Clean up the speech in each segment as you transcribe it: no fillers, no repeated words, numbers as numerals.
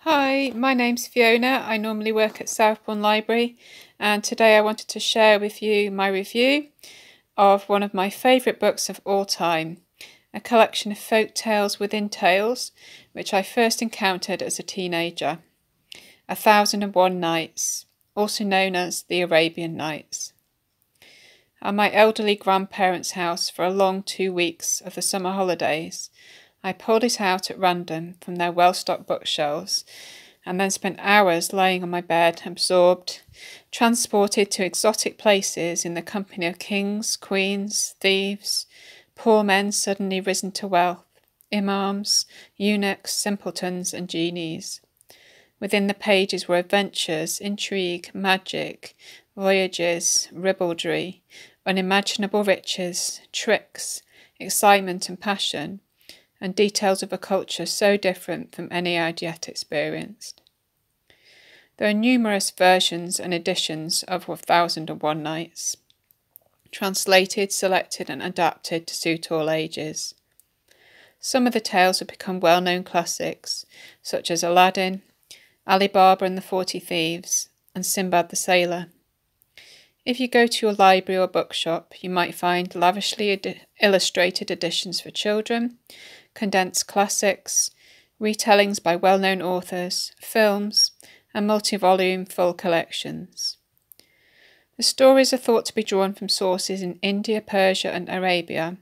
Hi, my name's Fiona. I normally work at Southbourne Library, and today I wanted to share with you my review of one of my favourite books of all time, a collection of folk tales within tales, which I first encountered as a teenager, 1001 Nights, also known as the Arabian Nights. At my elderly grandparents' house for a long 2 weeks of the summer holidays, I pulled it out at random from their well-stocked bookshelves and then spent hours lying on my bed, absorbed, transported to exotic places in the company of kings, queens, thieves, poor men suddenly risen to wealth, imams, eunuchs, simpletons, and genies. Within the pages were adventures, intrigue, magic, voyages, ribaldry, unimaginable riches, tricks, excitement and passion, and details of a culture so different from any I'd yet experienced. There are numerous versions and editions of 1001 Nights, translated, selected, and adapted to suit all ages. Some of the tales have become well-known classics, such as Aladdin, Ali Baba and the 40 Thieves, and Sinbad the Sailor. If you go to a library or bookshop, you might find lavishly illustrated editions for children, condensed classics, retellings by well-known authors, films, and multi-volume full collections. The stories are thought to be drawn from sources in India, Persia, and Arabia,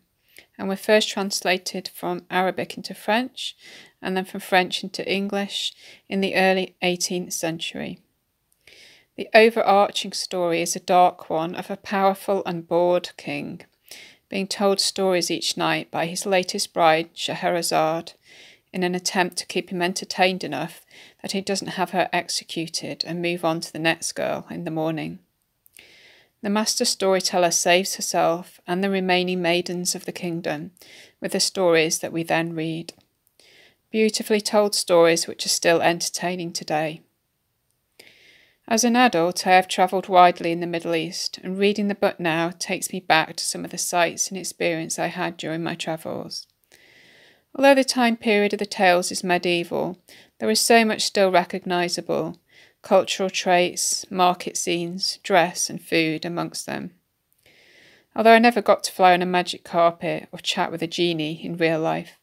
and were first translated from Arabic into French, and then from French into English in the early 18th century. The overarching story is a dark one of a powerful and bored king, being told stories each night by his latest bride, Scheherazade, in an attempt to keep him entertained enough that he doesn't have her executed and move on to the next girl in the morning. The master storyteller saves herself and the remaining maidens of the kingdom with the stories that we then read. Beautifully told stories which are still entertaining today. As an adult, I have travelled widely in the Middle East, and reading the book now takes me back to some of the sights and experience I had during my travels. Although the time period of the tales is medieval, there is so much still recognisable, cultural traits, market scenes, dress and food amongst them. Although I never got to fly on a magic carpet or chat with a genie in real life.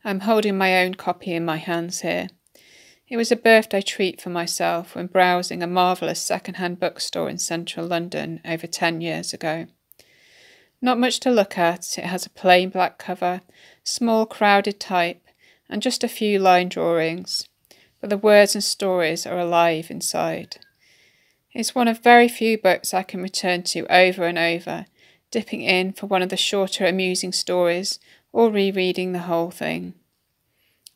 I'm holding my own copy in my hands here. It was a birthday treat for myself when browsing a marvellous second-hand bookstore in central London over 10 years ago. Not much to look at, it has a plain black cover, small crowded type, and just a few line drawings, but the words and stories are alive inside. It's one of very few books I can return to over and over, dipping in for one of the shorter amusing stories or rereading the whole thing.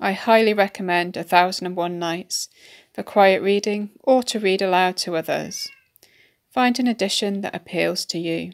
I highly recommend 1001 Nights for quiet reading or to read aloud to others. Find an edition that appeals to you.